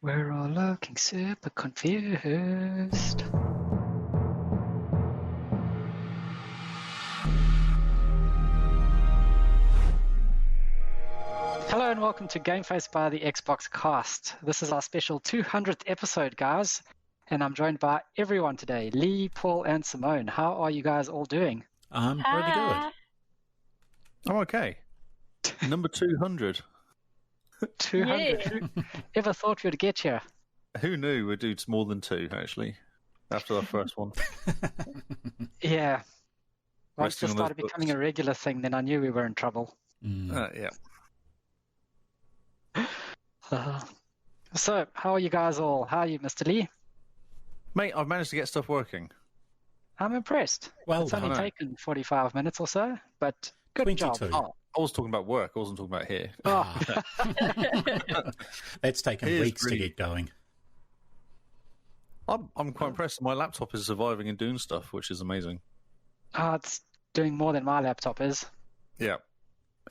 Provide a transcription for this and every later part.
We're all looking super confused. Hello and welcome to Game Face by the Xboxcast. This is our special 200th episode, guys. And I'm joined by everyone today, Lee, Paul, and Simone. How are you guys all doing? I'm pretty good. I'm okay. Number 200. 200. Yeah. Who ever thought we'd get here? Who knew we'd do more than two, actually, after our first one? Yeah. Once Resting this on those started becoming books. a regular thing, then I knew we were in trouble. Yeah. So, how are you guys all? How are you, Mr. Lee? Mate, I've managed to get stuff working. I'm impressed. Well It's only done. taken 45 minutes or so, but good job. 22. Oh, I was talking about work. I wasn't talking about here. Oh, That's taken It is weeks to really- get going. I'm quite impressed. My laptop is surviving and doing stuff, which is amazing. it's doing more than my laptop is. Yeah.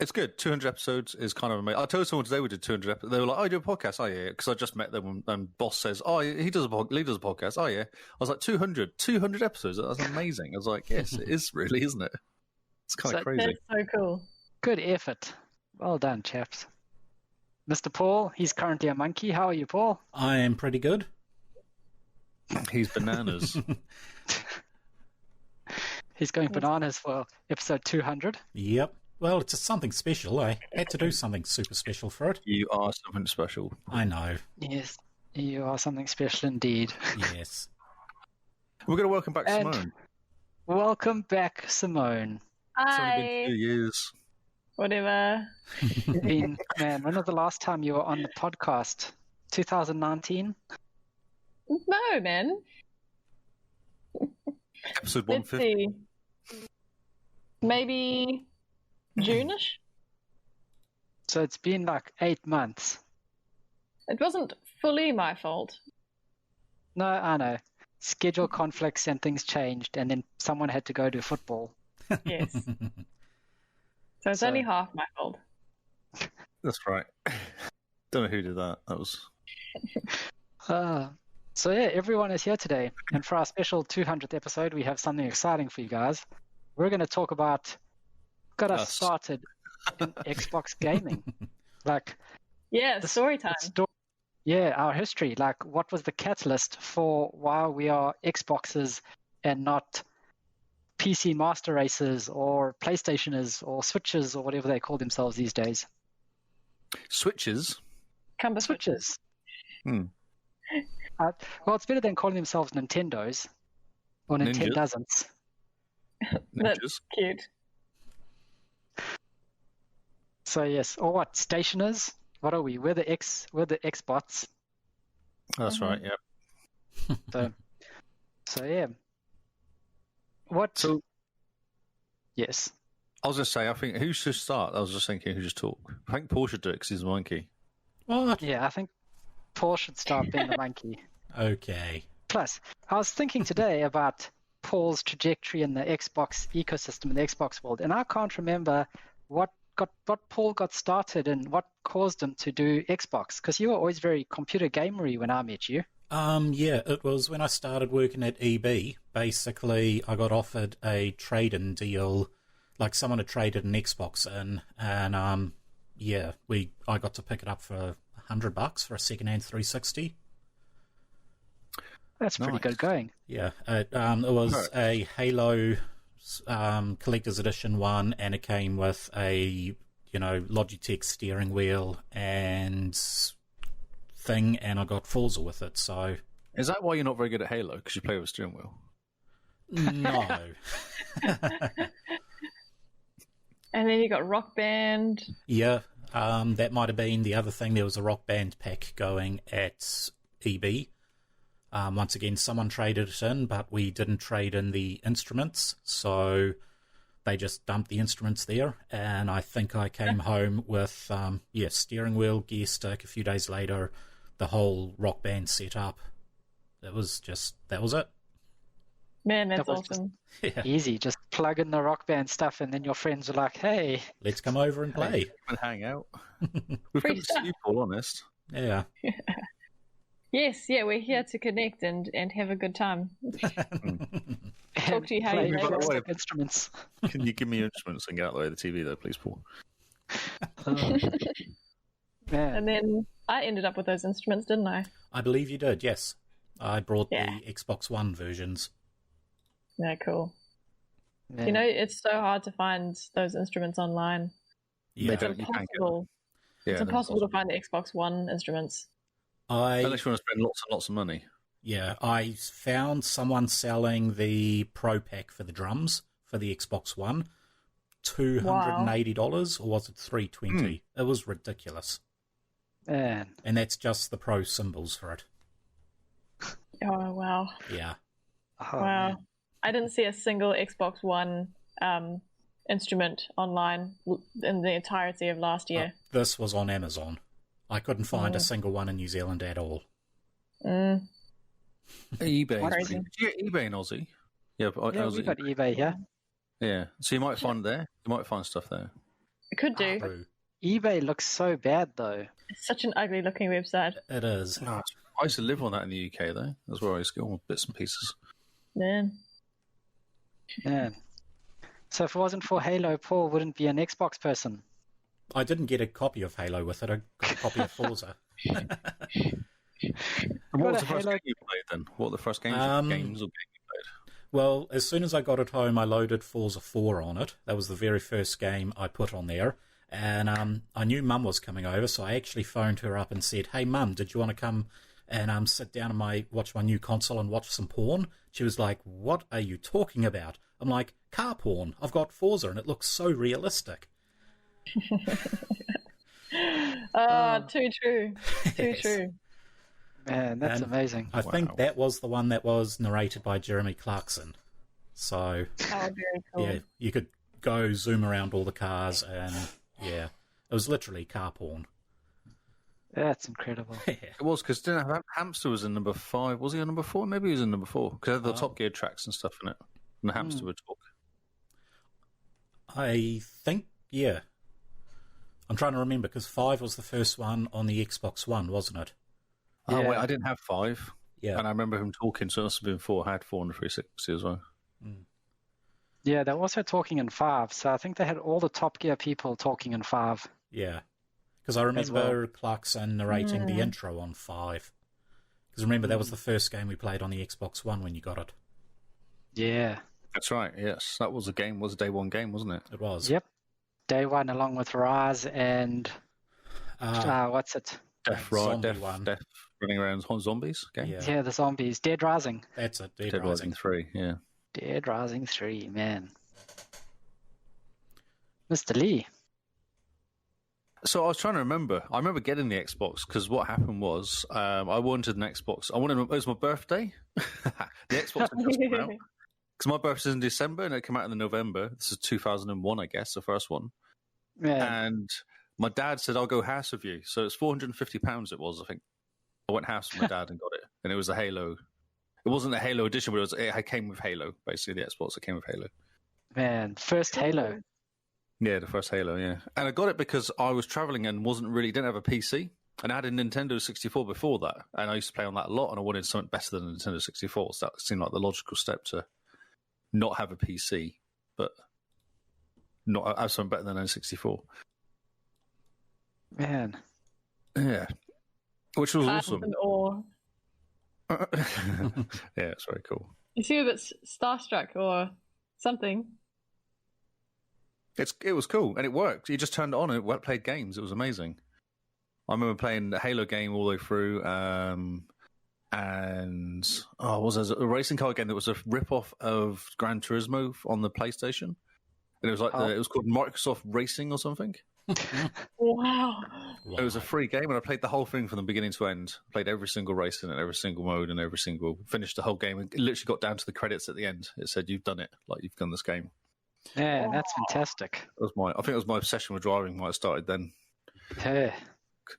It's good. 200 episodes is kind of amazing. I told someone today we did 200 episodes. They were like, oh, you do a podcast? Oh, yeah. Because I just met them and boss says, oh, Lee does a podcast. Oh, yeah. I was like, 200 episodes. That's amazing. I was like, yes, it is really, isn't it? It's kind of So crazy. That's so cool. Good effort. Well done, chaps. Mr. Paul, he's currently a monkey. How are you, Paul? I am pretty good. He's bananas. He's going bananas for episode 200. Yep. Well, it's just something special. I had to do something super special for it. You are something special. I know. Yes, you are something special indeed. Yes. We're going to welcome back And- Simone. Welcome back, Simone. It's only been Hi. 2 years. Whatever. Man, when was the last time you were on the podcast? 2019? No, man. Episode Let's 150. see. Maybe June-ish? So it's been like 8 months. It wasn't fully my fault. No, I know. Schedule conflicts and things changed, and then someone had to go to football. Yes. So it's So- only half my fault. That's right. Don't know who did that. That was. So yeah, everyone is here today, and for our special 200th episode, we have something exciting for you guys. We're going to talk about got us Us. started in Xbox gaming, like Yeah, The- story the time. yeah, our history. Like, what was the catalyst for why we are Xboxers and not PC master racers or PlayStationers or Switchers or whatever they call themselves these days. Switches. Cumber Switchers. Hmm. Well, it's better than calling themselves Nintendos or Ninjas. Nintendozens. That's Ninjas. cute. So yes, or what? Stationers? What are we? We're the Xbots. That's right. Yeah. So yeah. What? So Yes. I was going to say, I think who should start? I was just thinking who should talk. I think Paul should do it because he's a monkey. What? Yeah, I think Paul should start being the monkey. Okay. Plus, I was thinking today about Paul's trajectory in the Xbox ecosystem, in the Xbox world, and I can't remember what Paul got started and what caused him to do Xbox, because you were always very computer gamery when I met you. Yeah, it was when I started working at EB. Basically, I got offered a trade-in deal, like someone had traded an Xbox in, and yeah, I got to pick it up for $100 for a second-hand 360. That's pretty Nice. good going. Yeah, it was a Halo collector's edition one, and it came with a Logitech steering wheel and thing, and I got Forza with it. So Is that why you're not very good at Halo? Because you play with a steering wheel? no, And then you got Rock Band. yeah, that might have been the other thing. There was a Rock Band pack going at EB. Once again, someone traded it in, but we didn't trade in the instruments, so they just dumped the instruments there. And I think I came home with, steering wheel, gear stick. A few days later, the whole Rock Band set up. That was it. Man, that's That was just- awesome. Yeah, Easy, just plug in the Rock Band stuff, and then your friends are like, "Hey, let's come over and play. And hang out. We've Free come to stuff. see you, Paul, honest. Yeah. Yes, yeah, we're here to connect and have a good time. Talk to you how Play you By the way, plastic instruments. Can you give me your instruments and get out of the way of the TV, though, please, Paul? Man. And then I ended up with those instruments, didn't I? I believe you did, yes. I brought Yeah. the Xbox One versions. Yeah, cool. Man. You know, it's so hard to find those instruments online. Yeah. They don't- you can't get Impossible. Yeah, It's impossible to find the Xbox One instruments. unless you want to spend lots and lots of money. I found someone selling the Pro Pack for the drums for the Xbox One, $280, or was it $320? It was ridiculous, Man. and that's just the Pro cymbals for it. Oh, wow. Yeah, Oh, Wow. man. I didn't see a single Xbox One instrument online in the entirety of last year. this was on Amazon. I couldn't find a single one in New Zealand at all. eBay. Crazy. Did you get eBay in Aussie? Yeah, but Yeah, Aussie. we've got eBay here. Yeah, so you might find there. You might find stuff there. It could do. True. eBay looks so bad, though. It's such an ugly looking website. It is. I used to live on that in the UK, though. That's where I used to get all bits and pieces. Man. Man. So if it wasn't for Halo, Paul wouldn't be an Xbox person. I didn't get a copy of Halo with it. I got a copy of Forza. And what Got was a the first Halo- game you played then? What were the first games, games you played? Well, as soon as I got it home, I loaded Forza 4 on it. That was the very first game I put on there. And I knew Mum was coming over, so I actually phoned her up and said, "Hey, Mum, did you want to come and sit down and watch my new console and watch some porn?" She was like, "What are you talking about?" I'm like, "Car porn. I've got Forza, and it looks so realistic." Too true. Too Yes. true. Man, that's And amazing. I think that was the one that was narrated by Jeremy Clarkson. So, Oh, very cool. yeah, you could go zoom around all the cars, and yeah, it was literally car porn. That's incredible. It was because didn't have Hamster was in number 5. Was he on number 4? Maybe he was in number 4 because they had the Top Gear tracks and stuff in it, and the Hamster would talk. I think, yeah. I'm trying to remember because 5 was the first one on the Xbox One, wasn't it? Oh Yeah. wait, I didn't have 5. Yeah. And I remember him talking, so it must have been 4. I had 4 on the 360 as well. Yeah, they're also talking in 5. So I think they had all the Top Gear people talking in 5. Yeah. Because I remember Clarkson narrating the intro on 5. Because remember, that was the first game we played on the Xbox One when you got it. Yeah. That's right. Yes, that was a game. Was a day one game, wasn't it? It was. Yep. Day one along with Rise and what's it? Death Zombie one. Death running around on zombies game. Yeah. Yeah, the zombies. Dead Rising. That's it. Dead Dead Rising. Rising 3. Yeah. Dead Rising 3, man. Mr. Lee. So I was trying to remember. I remember getting the Xbox because what happened was I wanted an Xbox. It was my birthday. The Xbox had just come out because my birthday's in December and it came out in November. This is 2001, I guess, the first one. Yeah. And my dad said, "I'll go house with you." So it's £450. It was, I think. I went house with my dad and got it, and it was a Halo. It wasn't a Halo edition, but it came with Halo. Basically, the Xbox it came with Halo. Man, first Halo. Yeah, the first Halo, yeah. And I got it because I was traveling and didn't have a PC. And I had a Nintendo 64 before that. And I used to play on that a lot, and I wanted something better than a Nintendo 64. So that seemed like the logical step to not have a PC, but not have something better than a 64. Man. Yeah. Which was awesome. In awe. Yeah, it's very cool. You seem a bit starstruck or something. It was cool, and it worked. You just turned it on and it played games. It was amazing. I remember playing the Halo game all the way through, and was there a racing car game that was a rip-off of Gran Turismo on the PlayStation? And it was like it was called Microsoft Racing or something. Wow. It was a free game, and I played the whole thing from the beginning to end. Played every single race in it, every single mode, and finished the whole game. And it literally got down to the credits at the end. It said, "You've done it. Like you've done this game." Man, that's fantastic. I think it was my obsession with driving might have started then. Yeah.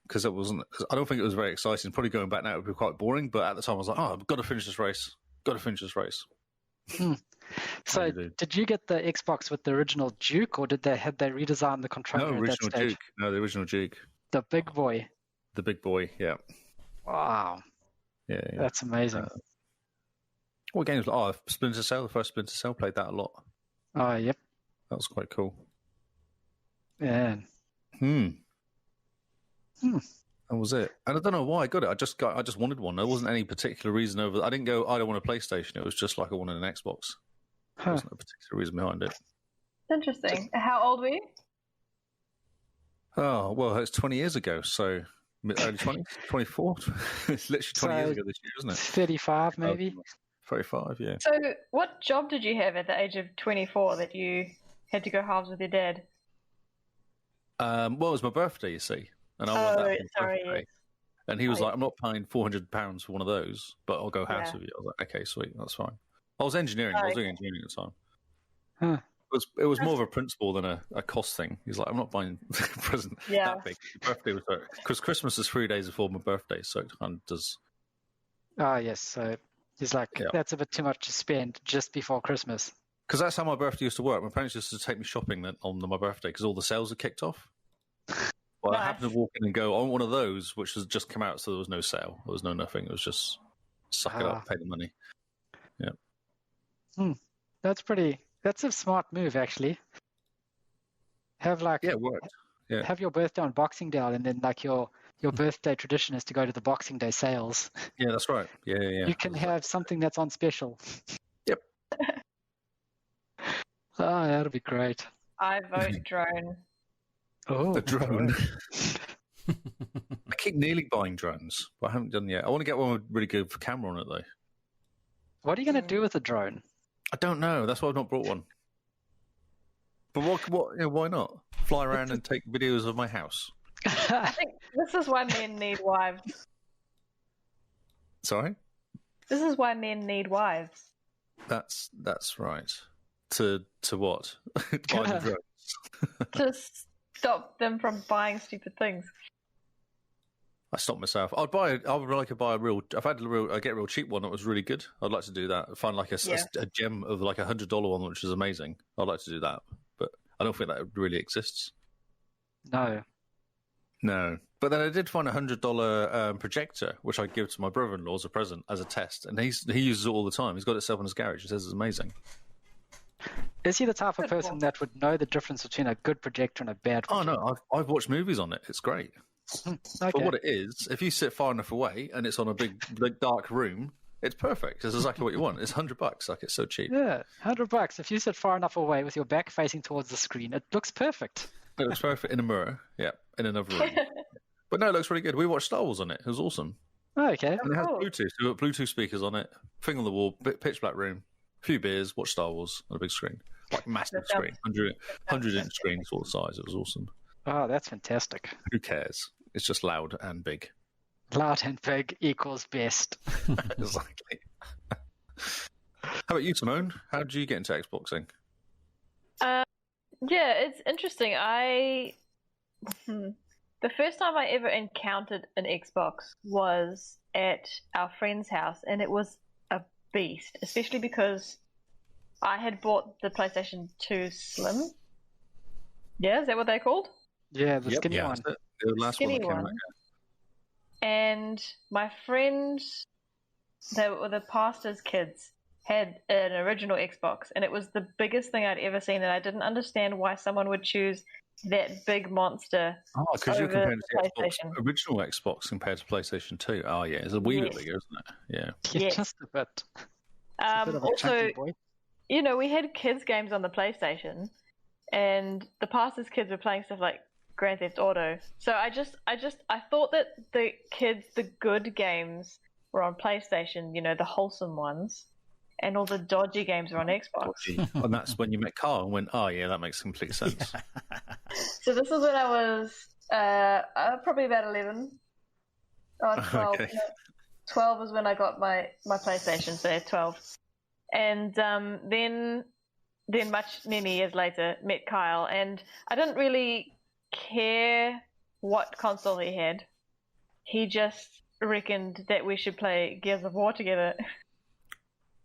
Because it wasn't. I don't think it was very exciting. Probably going back now it would be quite boring. But at the time, I was like, "Oh, I've got to finish this race. Got to finish this race." So, did you get the Xbox with the original Duke, or had they redesigned the controller No, at that original stage? Duke. No, the original Duke. The big boy. The big boy. Yeah. Wow. Yeah. That's amazing. What games? Oh, Splinter Cell. The first Splinter Cell, played that a lot. Oh, yep. That was quite cool. Yeah. That was it. And I don't know why I got it. I just wanted one. There wasn't any particular reason over. I didn't go, I don't want a PlayStation. It was just like I wanted an Xbox. There wasn't a particular reason behind it. Interesting. How old were you? Oh, well, it's 20 years ago. So early 20s, 24. It's literally 20 years ago this year, isn't it? 35, maybe. 35, yeah. So, what job did you have at the age of 24 that you had to go halves with your dad? Well, it was my birthday, you see. And I wanted that for my birthday. Yes. And he was like, I'm not paying £400 for one of those, but I'll go house with you. I was like, okay, sweet, that's fine. I was engineering. I was doing engineering at the time. Huh. It was more of a principle than a cost thing. He's like, I'm not buying a present that big. Your birthday was because Christmas is 3 days before my birthday, so it kind of does. Oh, yes. So he's like, that's a bit too much to spend just before Christmas. Because that's how my birthday used to work. My parents used to take me shopping on my birthday because all the sales had kicked off. Well, I happened to walk in and go, I want one of those, which has just come out, so there was no sale. There was no nothing. It was just suck it up, pay the money. Yeah. That's a smart move, actually. Have it worked. Yeah. Have your birthday on Boxing Day, and then like your birthday tradition is to go to the Boxing Day sales. Yeah, that's right. Yeah. You can have something that's on special. Yep. Oh, that'll be great. I vote drone. Oh, the drone. I keep nearly buying drones, but I haven't done yet. I want to get one with really good camera on it, though. What are you going to do with a drone? I don't know. That's why I've not brought one. But why not? Fly around and take videos of my house. I think this is why men need wives. Sorry? This is why men need wives. That's right. To what? Buy the drones. To stop them from buying stupid things. I stopped myself. I would like to buy a real. I've had I get a real cheap one that was really good. I'd like to do that. Find like a gem of like $100 one, which is amazing. I'd like to do that, but I don't think that really exists. No. But then I did find $100 projector, which I give to my brother-in-law as a present, as a test, and he uses it all the time. He's got it set up in his garage. He says it's amazing. Is he the type of person that would know the difference between a good projector and a bad projector? Oh no, I've watched movies on it. It's great. Okay. For what it is, if you sit far enough away and it's on a big dark room, it's perfect. It's exactly what you want. It's $100. Like, it's so cheap. Yeah, $100. If you sit far enough away with your back facing towards the screen, it looks perfect. It looks perfect in a mirror. Yeah, in another room. But no, it looks really good. We watched Star Wars on it. It was awesome. Oh, okay. And it has Bluetooth. So we've got Bluetooth speakers on it. Thing on the wall. Pitch black room. A few beers. Watch Star Wars on a big screen. Like massive screen. 100-inch screen sort of size. It was awesome. Oh, that's fantastic. Who cares? It's just loud and big. Loud and big equals best. Exactly. How about you, Simone? How did you get into Xboxing? Yeah, it's interesting. The first time I ever encountered an Xbox was at our friend's house, and it was a beast, especially because I had bought the PlayStation 2 Slim. Yeah, is that what they're called? Yeah, the skinny one. The last skinny one. And my friend, they were the pastor's kids, had an original Xbox, and it was the biggest thing I'd ever seen, and I didn't understand why someone would choose that big monster. Oh, because you're comparing to the PlayStation. original Xbox compared to PlayStation 2. Oh, yeah, it's a wee bit bigger, isn't it? Yeah. Yes. Just a bit. Also, you know, we had kids' games on the PlayStation, and the pastor's kids were playing stuff like Grand Theft Auto. So I thought that the good games were on PlayStation, you know, the wholesome ones, and all the dodgy games were on Xbox. And that's when you met Carl and went, oh, yeah, that makes complete sense. So this was when I was probably about 11. 12. Okay. 12 was when I got my PlayStation, so 12. And then many years later, met Kyle, and I didn't really care what console he had. He just reckoned that we should play Gears of War together.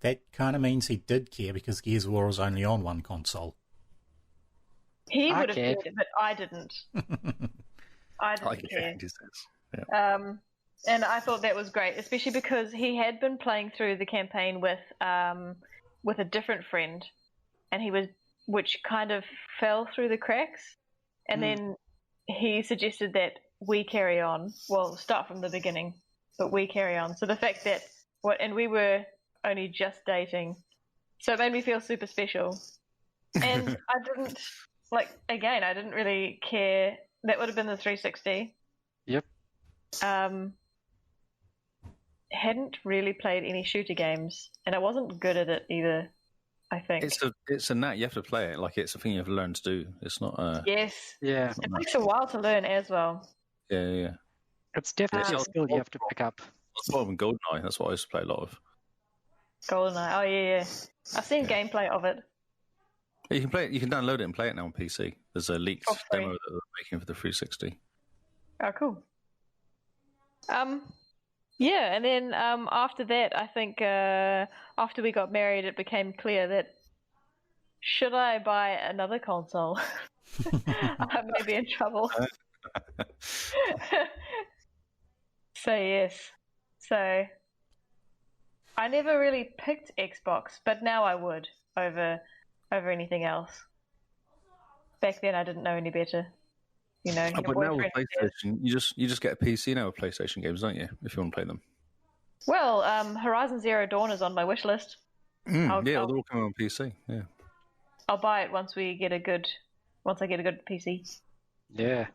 That kind of means he did care, because Gears of War was only on one console. He would have cared, but I didn't. I didn't care. Yeah. And I thought that was great, especially because he had been playing through the campaign with a different friend, and which kind of fell through the cracks. And then he suggested that we carry on. Well, start from the beginning, but we carry on. So the fact that and we were only just dating, so it made me feel super special. And I didn't really care. That would have been the 360. Yep. Hadn't really played any shooter games, and I wasn't good at it either. I think it's a knack. You have to play it. Like, it's a thing you have to learn to do. It's not. Yes. Yeah. It takes a while to learn as well. Yeah. It's definitely a skill you have to pick up. That's what GoldenEye. That's what I used to play a lot of. GoldenEye. Oh yeah. I've seen gameplay of it. You can play it. You can download it and play it now on PC. There's a leaked demo that they're making for the 360. Oh, cool. Yeah, and then after that, I think after we got married, it became clear that should I buy another console, I may be in trouble. So yes, so I never really picked Xbox, but now I would over anything else. Back then, I didn't know any better. You know, but now with PlayStation, you just get a PC now with PlayStation games, don't you? If you want to play them. Well, Horizon Zero Dawn is on my wish list. They're all coming on PC. Yeah, I'll buy it once I get a good PC. Yeah.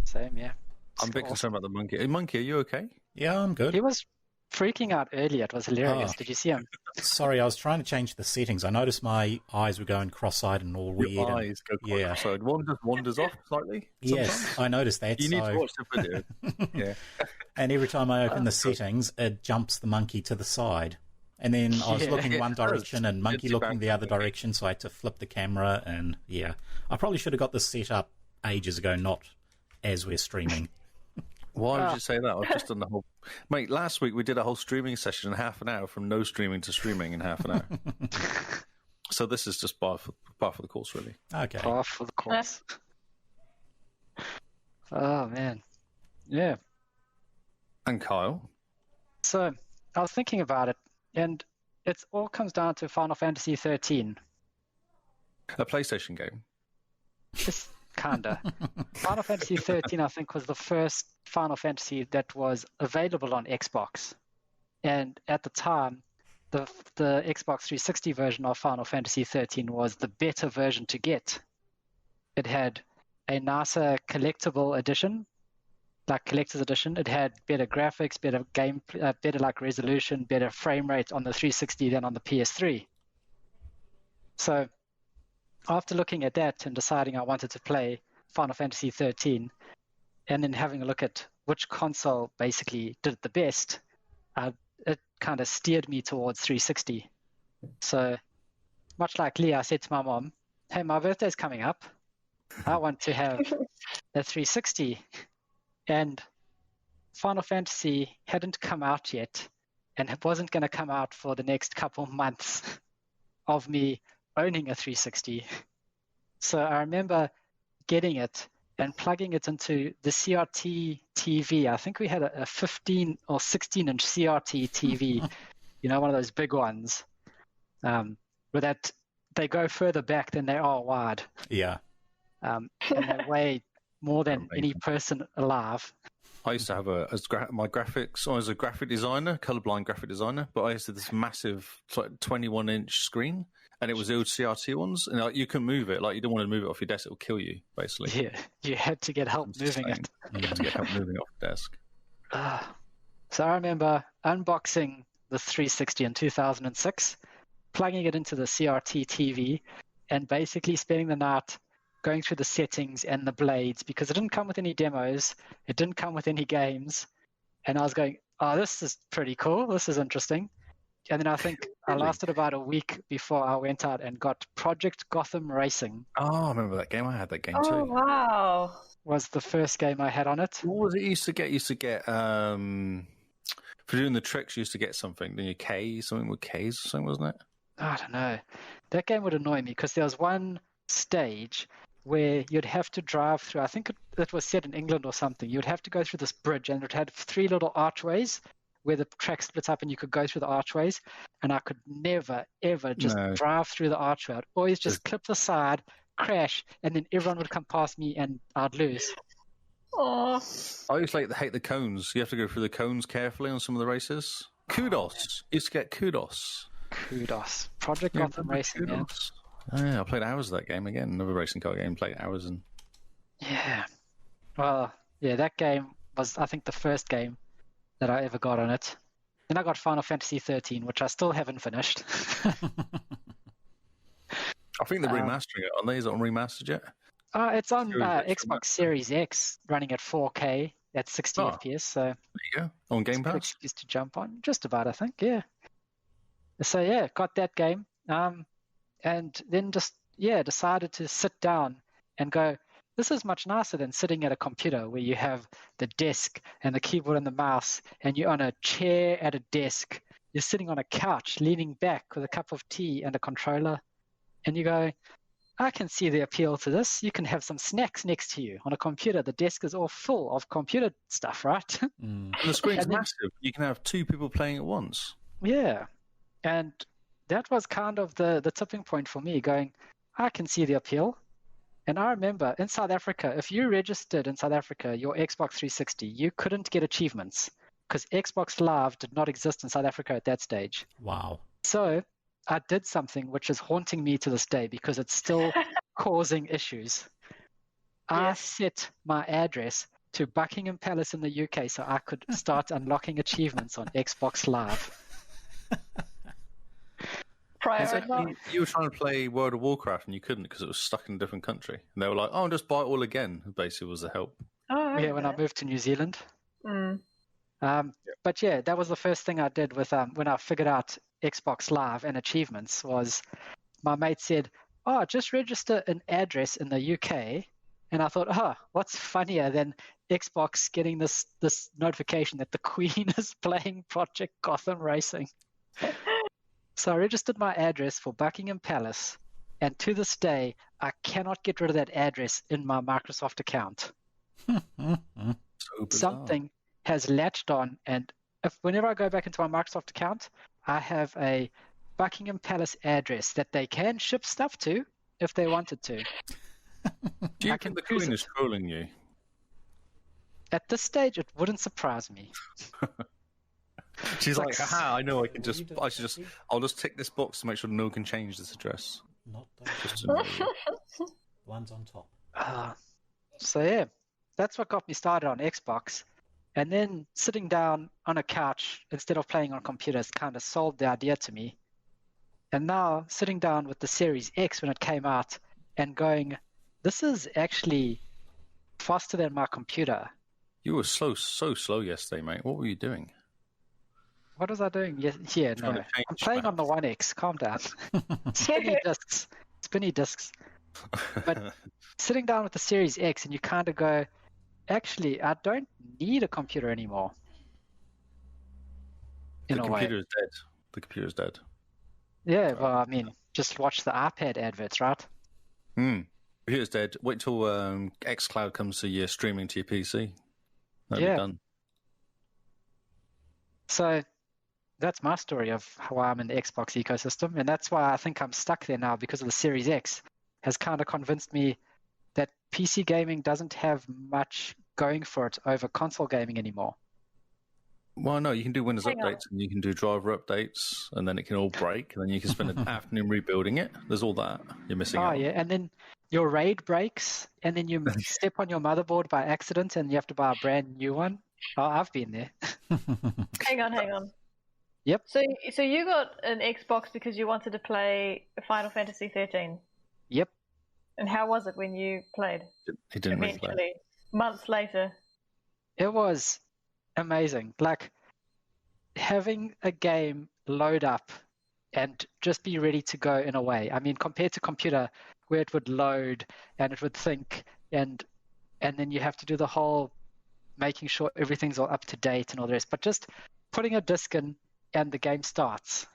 Same, yeah. I'm a bit concerned about the monkey. Hey, monkey, are you okay? Yeah, I'm good. He was freaking out earlier. It was hilarious. Did you see him? Sorry, I was trying to change the settings. I noticed my eyes were going cross-eyed and all weird. Your eyes go cross-eyed. One just wanders off slightly. Yes, I noticed that. You need to watch the video. Yeah. And every time I open the settings, it jumps the monkey to the side. And then I was looking one direction and monkey looking the other direction, so I had to flip the camera. And yeah, I probably should have got this set up ages ago, not as we're streaming. Why would you say that? I've just done the whole... Mate, last week we did a whole streaming session in half an hour, from no streaming to streaming in half an hour. So this is just par for the course, really. Okay. Par for the course. Oh, man. Yeah. And Kyle? So I was thinking about it, and it all comes down to Final Fantasy 13. A PlayStation game? Just kinda. Final Fantasy 13, I think, was the first Final Fantasy that was available on Xbox. And at the time, the Xbox 360 version of Final Fantasy 13 was the better version to get. It had a nicer collectible edition, like collector's edition. It had better graphics, better game, better like resolution, better frame rate on the 360 than on the PS3. So after looking at that and deciding I wanted to play Final Fantasy 13, and then having a look at which console basically did it the best, it kind of steered me towards 360. So much like Lee, I said to my mom, hey, my birthday's coming up. I want to have a 360. And Final Fantasy hadn't come out yet, and it wasn't going to come out for the next couple months of me owning a 360. So I remember getting it and plugging it into the CRT TV. I think we had a 15 or 16-inch CRT TV, one of those big ones, where that they go further back than they are wide. Yeah. And they weigh more than any person alive. I used to have my graphics. I was a graphic designer, colorblind graphic designer, but I used to have this massive 21-inch screen, and it was the old CRT ones, and you can move it. Like, you don't want to move it off your desk; it will kill you, basically. Yeah, you had to get help moving it. You had to get help moving it off the desk. So I remember unboxing the 360 in 2006, plugging it into the CRT TV, and basically spending the night going through the settings and the blades, because it didn't come with any demos, it didn't come with any games, and I was going, oh, this is pretty cool, this is interesting. And then I think I lasted about a week before I went out and got Project Gotham Racing. Oh, I remember that game. I had that game too. Oh, wow. Was the first game I had on it. What was it you used to get? You used to get, for doing the tricks, you used to get something. Then something with K's or something, wasn't it? I don't know. That game would annoy me, because there was one stage where you'd have to drive through, I think it was set in England or something. You'd have to go through this bridge, and it had 3 little archways where the track splits up and you could go through the archways. And I could never, ever just drive through the archway. I'd always just clip the side, crash, and then everyone would come past me and I'd lose. Aww. I used to hate the cones. You have to go through the cones carefully on some of the races. Kudos. Used to get kudos. Kudos. Project Gotham Racing, kudos. Yeah, I played hours of that game again. Another racing car game. Played hours and. Yeah. Well, yeah, that game was, I think, the first game that I ever got on it. Then I got Final Fantasy 13, which I still haven't finished. I think they're remastering it. Aren't they? Is it on remastered yet? It's on Xbox Series X, running at 4K at 60 FPS. So there you go. On Game Pass. Excuse to jump on, just about, I think. Yeah. So yeah, got that game. And then just, decided to sit down and go, this is much nicer than sitting at a computer where you have the desk and the keyboard and the mouse, and you're on a chair at a desk. You're sitting on a couch, leaning back with a cup of tea and a controller. And you go, I can see the appeal to this. You can have some snacks next to you. On a computer, the desk is all full of computer stuff, right? And the screen's massive. You can have 2 people playing at once. Yeah. And that was kind of the tipping point for me, going, I can see the appeal. And I remember in South Africa, if you registered in South Africa your Xbox 360, you couldn't get achievements because Xbox Live did not exist in South Africa at that stage. Wow. So I did something which is haunting me to this day because it's still causing issues. I set my address to Buckingham Palace in the UK so I could start unlocking achievements on Xbox Live. You were trying to play World of Warcraft and you couldn't because it was stuck in a different country. And they were like, oh, just buy it all again, basically was the help. Oh, yeah, when I moved to New Zealand. But yeah, that was the first thing I did with when I figured out Xbox Live and achievements was my mate said, oh, just register an address in the UK. And I thought, what's funnier than Xbox getting this notification that the Queen is playing Project Gotham Racing? So I registered my address for Buckingham Palace, and to this day, I cannot get rid of that address in my Microsoft account. Something has latched on, and whenever I go back into my Microsoft account, I have a Buckingham Palace address that they can ship stuff to if they wanted to. Do you think the Queen is trolling you? At this stage, it wouldn't surprise me. She's like, aha, I know I'll just tick this box to make sure no one can change this address. Not those. One's on top. So yeah, that's what got me started on Xbox. And then sitting down on a couch instead of playing on computers kind of sold the idea to me. And now sitting down with the Series X when it came out and going, this is actually faster than my computer. You were so slow yesterday, mate. What were you doing? What was I doing? Yeah, no. I'm playing on the One X. Calm down. Spinny discs. But sitting down with the Series X and you kind of go, actually, I don't need a computer anymore. The computer's dead. Yeah, well, I mean, just watch the iPad adverts, right? Computer's dead. Wait till xCloud comes to your streaming to your PC. That'll be done. So that's my story of how I'm in the Xbox ecosystem, and that's why I think I'm stuck there now because of the Series X has kind of convinced me that PC gaming doesn't have much going for it over console gaming anymore. Well, no, you can do Windows updates and you can do driver updates, and then it can all break, and then you can spend an afternoon rebuilding it. There's all that you're missing out. Oh, yeah, and then your RAID breaks, and then you step on your motherboard by accident, and you have to buy a brand new one. Oh, I've been there. Hang on. Yep. So you got an Xbox because you wanted to play Final Fantasy 13? Yep. And how was it when you played? He didn't really play. Months later. It was amazing. Like, having a game load up and just be ready to go in a way. I mean, compared to computer, where it would load and it would think, and then you have to do the whole making sure everything's all up to date and all the rest. But just putting a disc in and the game starts.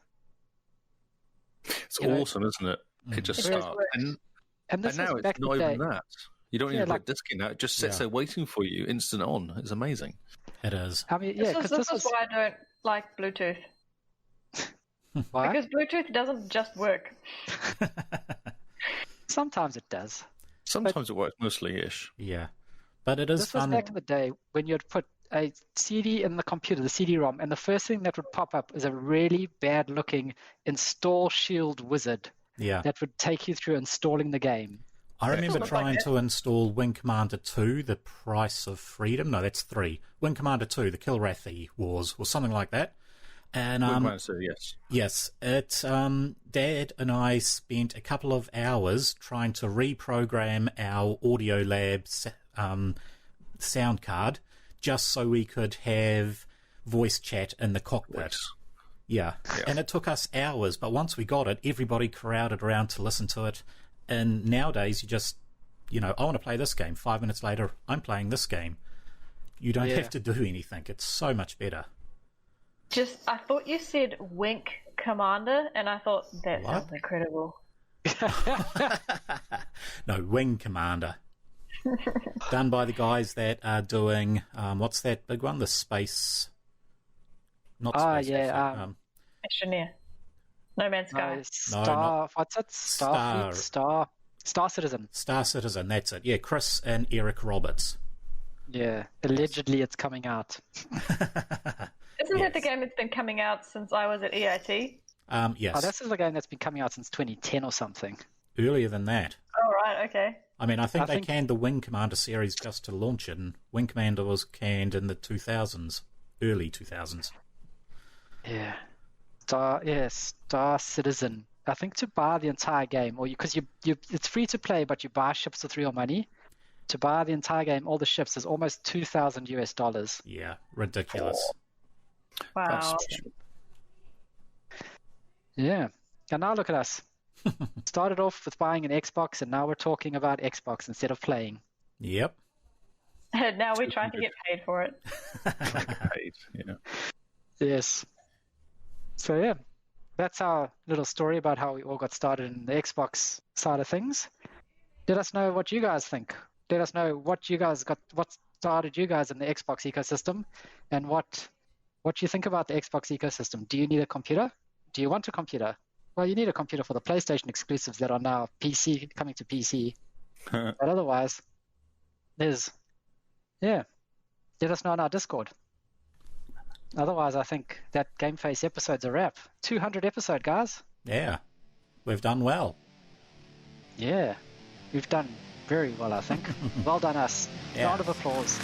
It's awesome, isn't it? It just starts. And And this now was it's back in not the day. even that. You don't Yeah, even put like- a disc in now. It just sits there waiting for you, instant on. It's amazing. It is. I mean, yeah, because this is why I don't like Bluetooth. why? Because Bluetooth doesn't just work. Sometimes it does. Sometimes it works, mostly-ish. Yeah. But it is This fun. was back in the day when you'd put a CD in the computer, the CD-ROM, and the first thing that would pop up is a really bad-looking install shield wizard Yeah. that would take you through installing the game. I remember Look trying like to install Wing Commander 2, The Price of Freedom. No, that's 3. Wing Commander 2, The Kilrathi Wars, or something like that. And Yes. yes, it Dad and I spent a couple of hours trying to reprogram our Audio Lab sound card just so we could have voice chat in the cockpit. Yes. Yeah, and it took us hours, but once we got it, everybody crowded around to listen to it. And nowadays, you just, I want to play this game. 5 minutes later, I'm playing this game. You don't have to do anything. It's so much better. I thought you said Wink Commander, and I thought that What? sounds incredible. No, Wing Commander. Done by the guys that are doing, what's that big one? The Space... Not Space. Astroneer. No Man's Sky. What's it? Star Citizen. Star Citizen, that's it. Yeah, Chris and Eric Roberts. Yeah, allegedly it's coming out. Isn't that the game that's been coming out since I was at EIT? Yes. Oh, this is a game that's been coming out since 2010 or something. Earlier than that. Oh, right, okay. I mean, I think they canned the Wing Commander series just to launch it, and Wing Commander was canned in the 2000s, early 2000s. Yeah. Star Citizen. I think to buy the entire game, or because it's free to play, but you buy ships with real money. To buy the entire game, all the ships, is almost $2,000. Yeah, ridiculous. Wow. Yeah. And now look at us. Started off with buying an Xbox, and now we're talking about Xbox instead of playing. Yep. And now we're trying to get paid for it. Yes. So yeah, that's our little story about how we all got started in the Xbox side of things. Let us know what you guys think. Let us know what started you guys in the Xbox ecosystem, and what you think about the Xbox ecosystem. Do you need a computer? Do you want a computer? Well, you need a computer for the PlayStation exclusives that are now coming to PC. But otherwise, let us know on our Discord. Otherwise, I think that Game Face episode's a wrap. 200 episode, guys. Yeah, we've done well. Yeah, we've done very well, I think. Well done, us. Yeah. Round of applause.